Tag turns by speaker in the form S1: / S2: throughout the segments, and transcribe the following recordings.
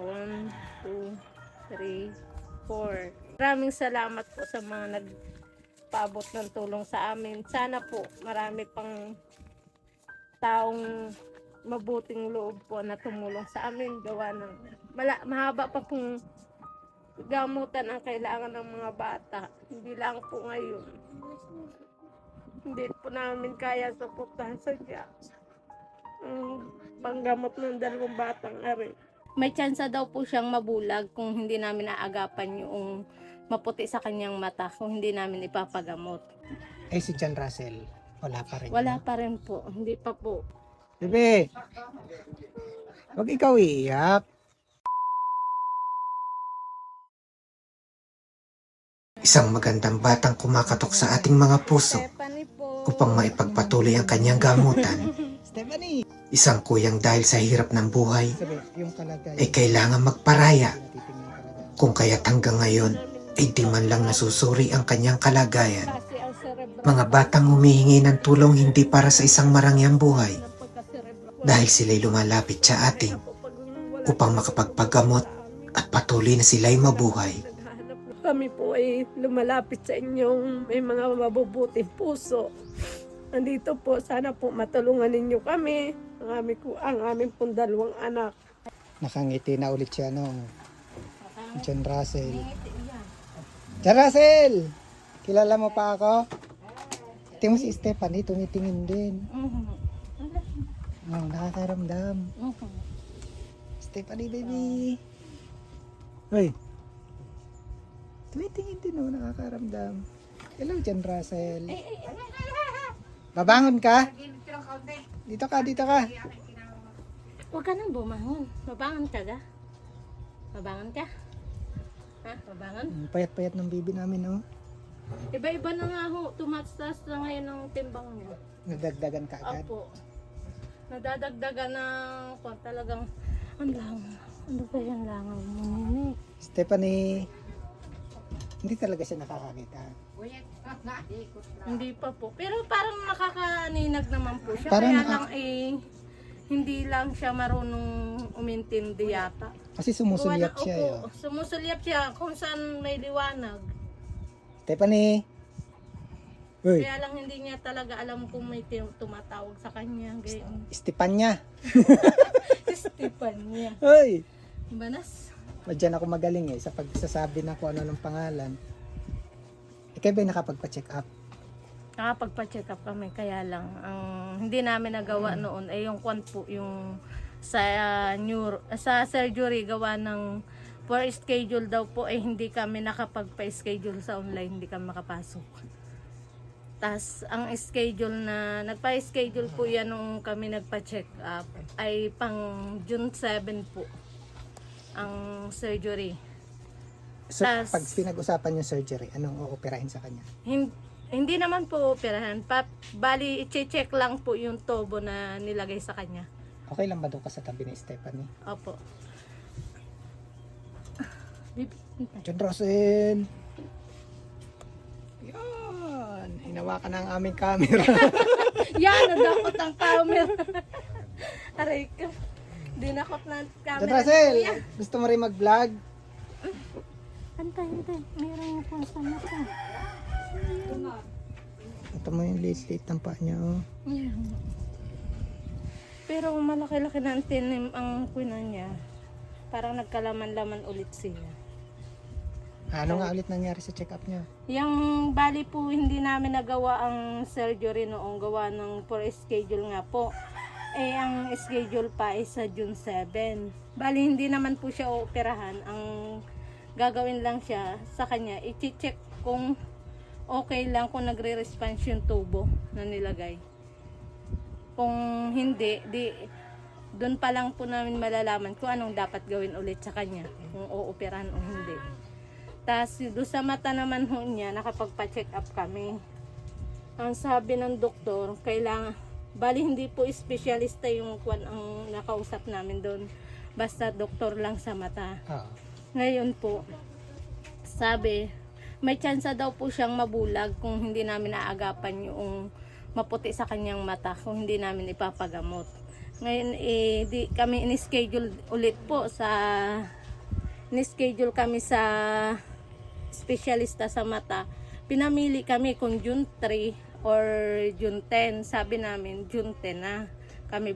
S1: 1, 2, 3, 4. Maraming salamat po sa mga nagpaabot ng tulong sa amin. Sana po marami pang taong mabuting loob po na tumulong sa amin. Gawa ng mahaba pa pong gamutan ang kailangan ng mga bata. Hindi lang po ngayon. Hindi po namin kaya suportahan sa Diyan. Panggamot ng 2 batang ari. May tsansa daw po siyang mabulag kung hindi namin aagapan yung maputi sa kanyang mata, kung hindi namin ipapagamot.
S2: Eh si John Russell, wala pa rin.
S1: Wala pa rin po, hindi pa po.
S2: Bebe, wag ikaw iiyak. Isang magandang batang kumakatok sa ating mga puso
S1: Stephanie po.
S2: upang maipagpatuloy ang kanyang gamutan. Stephanie! Isang kuyang dahil sa hirap ng buhay ay kailangan magparaya, kung kaya't hanggang ngayon ay di man lang nasusuri ang kanyang kalagayan.
S1: Kasi ang cerebral
S2: Mga batang humihingi ng tulong hindi para sa isang marangyang buhay,
S1: na pagka-cerebral.
S2: dahil sila'y lumalapit sa atin upang makapagpagamot at patuloy na sila'y mabuhay.
S1: Kami po ay lumalapit sa inyong may mga mabubuting puso. Nandito po, sana po matulungan ninyo kami, ang aming pong 2 anak.
S2: Nakangiti na ulit siya, no? John Russell. John Russell! Kilala mo pa ako? Tingnan mo si Stephanie, tumitingin din. Oh, nakakaramdam. Stephanie, baby. Hoy. Tumitingin din, oh, nakakaramdam. Hello, John Russell. Babangon ka? Dito ka, dito ka.
S1: Huwag ka nang bumangon. Mabangon ka ga? Mabangon ka? Ha? Mabangon?
S2: Payat-payat ng baby namin, oh.
S1: Iba-iba na nga ho. Tumatas na ngayon ang timbang niya.
S2: Nadagdagan ka agad.
S1: Opo. Nadadagdagan ng talagang ang langaw. Ano ba yung langaw mo, Nini?
S2: Stephanie, hindi talaga siya nakakakita.
S1: Hindi pa po. Pero parang nakakaninag naman po siya.
S2: Parang
S1: Kaya lang hindi lang siya marunong umintindi yata.
S2: Kasi sumusulyap
S1: Gawa
S2: siya,
S1: opo,
S2: eh.
S1: sumusulyap siya kung saan may liwanag.
S2: Stephanie! Uy,
S1: Kaya lang hindi niya talaga alam kung may tumatawag sa kanya. Gayon.
S2: Estepanya!
S1: Stefan niya.
S2: Uy!
S1: Banas.
S2: Diyan ako magaling, eh, sa pagsasabi na kung ano ng pangalan. Ikaw ba'y nakapagpa-check up?
S1: Nakapagpa-check up kami, kaya lang ang hindi namin nagawa noon ay yung po yung sa surgery gawa ng for schedule daw po ay hindi kami nakapagpa-schedule sa online, hindi kami makapasok. Tas ang schedule na nagpa-schedule po yan nung kami nagpa-check up ay pang June 7 po ang surgery.
S2: So,
S1: Tas-
S2: pag pinag-usapan yung surgery, anong ooperahin sa kanya?
S1: Hindi naman po operahan. Bali, i-check lang po yung tubo na nilagay sa kanya.
S2: Okay lang ba doon ka sa tabi ni Stephanie?
S1: Opo.
S2: John Russell! Yan! Hinawakan na ang aming camera.
S1: Yan, nadakot ang camera. Aray ka. Dinakot na ang camera.
S2: John Russell!
S1: Kuya.
S2: Gusto mo rin mag-vlog?
S1: Antay. Mayroon yung kung saan na ito.
S2: Ito mo yung late-late ng paa niya, oh.
S1: Yan. Pero malaki-laki na ang tinim ang kuno niya. Parang nagkalaman-laman ulit siya.
S2: Ano nga ulit nangyari sa check-up niya?
S1: Yung bali po hindi namin nagawa ang surgery noong gawa ng for schedule nga po. Eh ang schedule pa ay sa June 7. Bali hindi naman po siya ooperahan. Ang gagawin lang siya sa kanya, i-check kung okay lang kung nagre-response yung tubo na nilagay. Kung hindi, doon pa lang po namin malalaman kung anong dapat gawin ulit sa kanya, kung ooperahan o hindi. Tapos doon sa mata naman ho niya, nakapagpa-check up kami. Ang sabi ng doktor, kailangan, bali hindi po espesyalista yung ang nakausap namin doon. Basta doktor lang sa mata.
S2: Ah.
S1: Ngayon po, sabi, may tsansa daw po siyang mabulag kung hindi namin aagapan yung maputi sa kanyang mata, kung hindi namin ipapagamot. Ngayon di kami in-schedule ulit po in-schedule kami sa specialista sa mata. Pinamili kami kung June 3 or June 10. Sabi namin June 10 na kami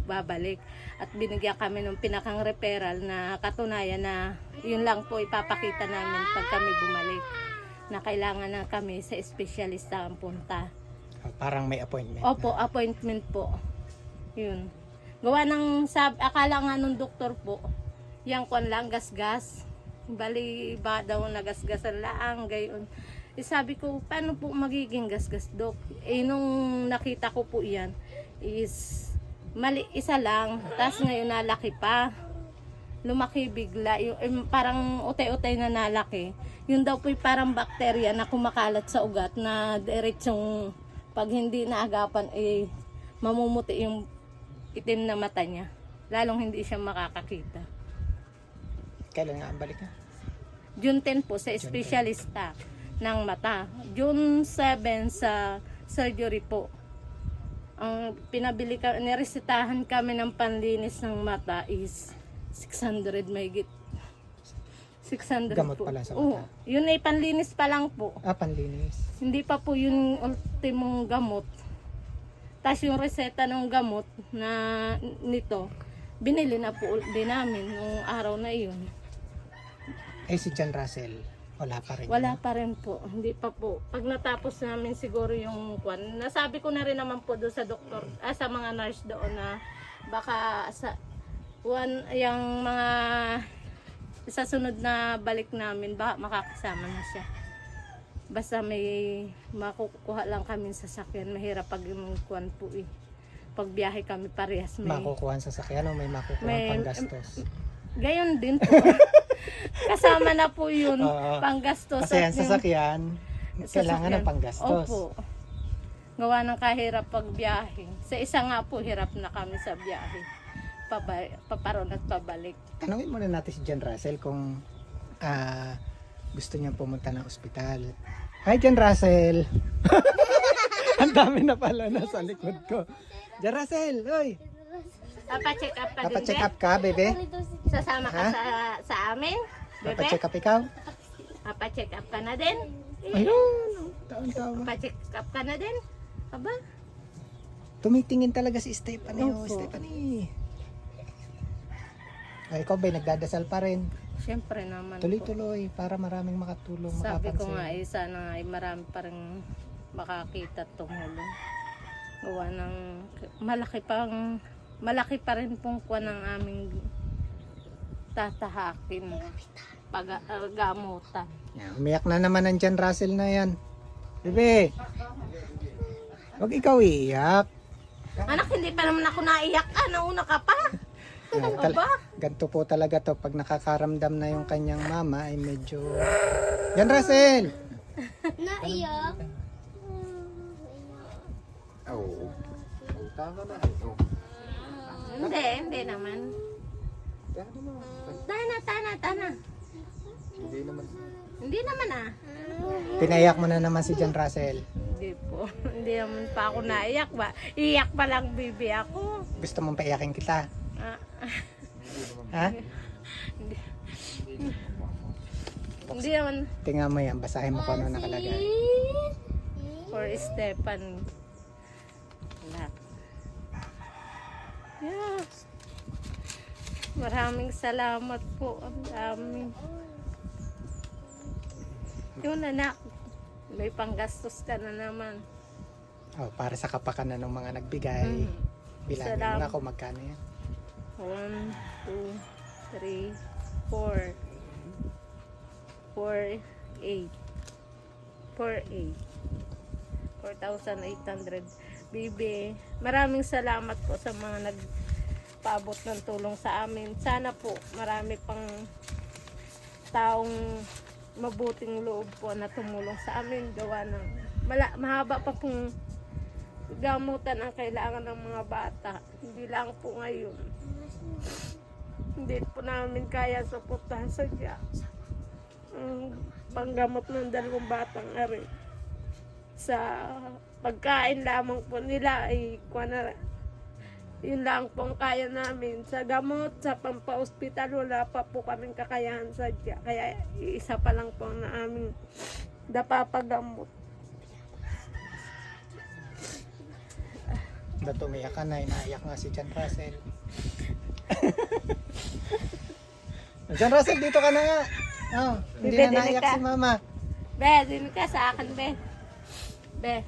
S1: babalik. At binigyan kami ng pinakang referral na katunayan na yun lang po ipapakita namin pag kami bumalik. Na kailangan na kami sa specialista ang punta.
S3: Parang may appointment.
S1: Opo, appointment po. Yun. Gawa ng akala nga nung doktor po, yang kwan lang, gasgas. Bali, ba daw nagasgasan laang, gayon. Sabi ko, paano po magiging gasgas, Dok? Nung nakita ko po yan, is isa lang, tas ngayon nalaki pa. Lumaki bigla, parang utay-utay na nalaki. Yun daw po parang bakterya na kumakalat sa ugat na diretsong pag hindi naagapan, mamumuti yung itim na mata niya. Lalong hindi siya makakakita.
S3: Kailan nga ang balik na?
S1: June 10 po sa espesyalista ng mata. June 7 sa surgery po. Ang pinabili ka, niresetahan kami ng panlinis ng mata is 600 mahigit. 600
S3: Gamot
S1: po.
S3: pala sa
S1: Oo,
S3: mata.
S1: yun ay panlinis pa lang po.
S3: Panlinis.
S1: Hindi pa po yung ultimong gamot. Tapos yung reseta ng gamot na nito, binili na po din namin nung araw na yun.
S3: Si John Russell, wala pa rin.
S1: Wala pa rin po, hindi pa po. Pag natapos namin siguro yung kwan, nasabi ko na rin naman po doon sa doktor, sa mga nurse doon na baka yung mga sa sunod na balik namin, baka makakasama na siya. Basta may makukuha lang kami sa sasakyan. Mahirap pag yung kuwan po Pag biyahe kami parehas may...
S3: Makukuha sa sasakyan o may makukuha pang gastos?
S1: Gayon din po. Kasama na po yun, panggastos.
S3: Kasi ang sasakyan, kailangan ng panggastos.
S1: Opo. Gawa ng kahirap pag biyahe. Sa isa nga po, hirap na kami sa biyahe. Paparon at pabalik.
S3: Tanungin muna natin si John Russell kung gusto niya pumunta ng ospital. Hi, John Russell! Ang dami na pala nasa likod ko. John Russell, oy!
S1: Papacheck up ka din,
S3: Papacheck up ka, bebe?
S1: Sasama ka sa amin, bebe?
S3: Papacheck up ikaw?
S1: Papacheck up ka na din?
S3: Ayun! Taon-taon.
S1: Papacheck up ka na din? Aba?
S3: Tumitingin talaga si Stephanie.
S1: Opo.
S3: Stephanie. Ikaw ba'y nagdadasal pa rin?
S1: Siyempre naman po.
S3: Tuloy-tuloy para maraming makatulong,
S1: Sabi ko
S3: makapansin.
S1: nga sana ay marami pa rin makakita at tumulong. Gawa ng malaki pa rin pong kuha ng aming tatahakin gamutan.
S3: Yan, umiyak na naman ang John Russell na yan. Bebe, wag ikaw iiyak.
S1: Anak, hindi pa naman ako naiyak. Nauna ka pa. Aba?
S3: Ganto po talaga to pag nakakaramdam na yung kanyang mama ay medyo... John Russell!
S4: Naiyak.
S3: Oo.
S1: Hindi naman. Tana. Hindi naman
S3: Pinaiyak mo na naman si John Russell.
S1: Hindi po. Hindi naman pa ako naiyak ba. Iyak pa lang bibi ako.
S3: Gusto mong paiyakin kita?
S1: Ah,
S3: Ha?
S1: hindi naman
S3: Tingnan mo yan, basahin mo kung ano nakalagay.
S1: for Stefan. Lahat. Yeah. Maraming salamat po. Ang dami. Yun anak. May panggastos ka na naman.
S3: Oh, para sa kapakanan ng mga nagbigay. Bilangin mo
S1: Salamat.
S3: na kung magkano yan.
S1: 1, 2, 3, 4. 4,800. 4,800. Bibi, maraming salamat po sa mga nagpaabot ng tulong sa amin. Sana po marami pang taong mabuting loob po na tumulong sa amin. Gawa ng mahaba pa pong gamutan ang kailangan ng mga bata. Hindi lang po ngayon. Hindi po namin kaya suportahan sa panggamot ng 2 batang ari. Sa pagkain lamang po nila ay
S5: Yun lang po ang kaya namin. Sa gamot, sa pampa-hospital, wala pa po kaming kakayahan sadya. Kaya isa pa lang po na aming dapapagamot.
S3: Ba't umiyak ka na? Inaiyak nga si John Russell. John Russell, dito ka na nga. Oh, hindi
S5: Bebe,
S3: na naiyak
S5: ka.
S3: si Mama.
S5: Be, din ka sa akin, Be. Be.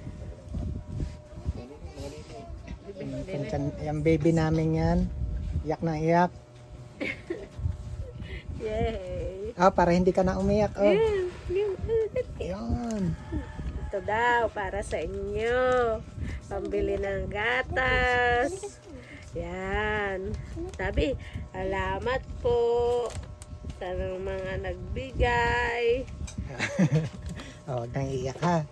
S3: Yung baby namin yan. Iyak na iyak.
S5: Yay.
S3: Oh, para hindi ka na umiyak. Oh.
S5: Yun.
S3: Yun.
S5: Ito daw, para sa inyo. Pambili ng gatas. Yan. Sabi, salamat po sa mga nagbigay.
S3: Oh, huwag nang iiyak ha.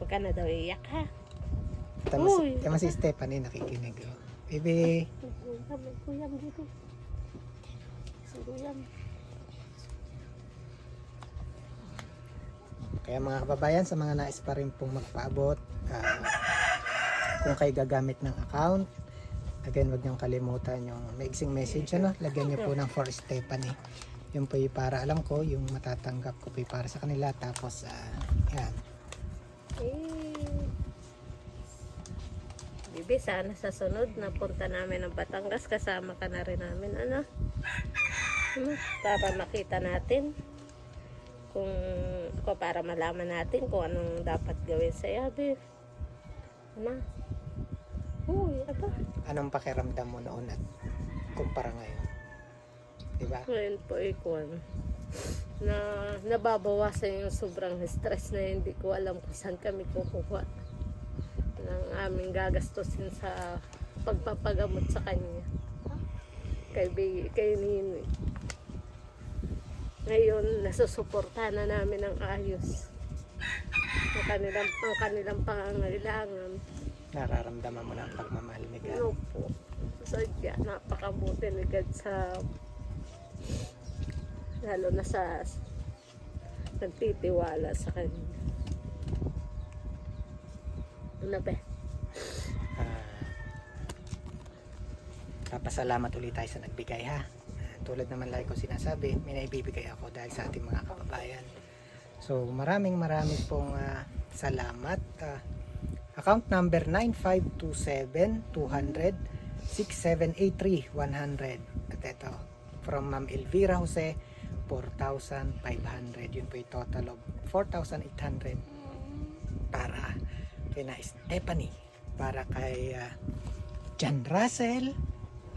S5: Huwag ka na daw iyak, ha?
S3: Tama si Stephanie nakikinig. Oh. Baby.
S5: Kuyam dito. Kuyam.
S3: Kaya mga kababayan, sa mga nais pa rin pong magpaabot, kung kayo gagamit ng account, again, wag niyong kalimutan yung maiksing message, ano? Lagyan niyo po ng for Stephanie. Yun po yung para, alam ko, yung matatanggap ko po yung para sa kanila. Tapos, yan.
S5: Bibi, sana sa sunod napunta namin ng Batangas, kasama ka na rin namin, ano? Para makita natin para malaman natin kung anong dapat gawin sa yabi. Ano? Uy, apa?
S3: Anong pakiramdam mo noon at kumpara ngayon? Diba?
S5: Ngayon po ikon na nababawasan yung sobrang stress na hindi ko alam kung saan kami kukuha ng aming gagastusin sa pagpapagamot sa kanya kay Nini. Ngayon nasusuportahan na namin ng ayos ang kanilang pangangailangan.
S3: Nararamdaman mo na ang pagmamahal ni God.
S5: Ano po, sadya napakabuti ni God lalo na sa nagtitiwala sa kanya. Ano ba?
S3: Papasalamat ulit tayo sa nagbigay ha. Tulad naman lagi ko sinasabi, may naibibigay ako dahil sa ating mga kababayan. So maraming pong salamat. Account number 9527-200-6783-100. At ito, from Ma'am Elvira Jose, 4,500. Yun po yung total of 4,800 para kay na Stephanie, para kay John Russell,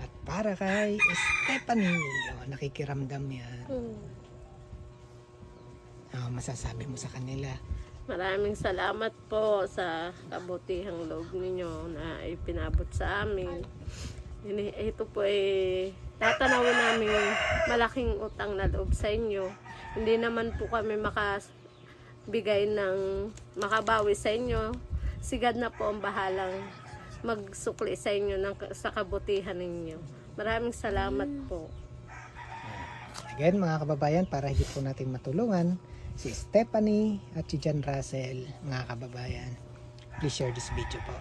S3: at para kay Stephanie. Oh, nakikiramdam yan. Oh, masasabi mo sa kanila?
S5: Maraming salamat po sa kabutihang loob ninyo na ipinabot sa amin. Ito po tatanawin namin malaking utang na loob sa inyo. Hindi naman po kami makabigay ng makabawi sa inyo. Sigad na po ang bahalang magsukli sa inyo sa kabutihan ninyo. Maraming salamat po.
S3: Again mga kababayan, para higit po natin matulungan si Stephanie at si John Russell, mga kababayan, please share this video po.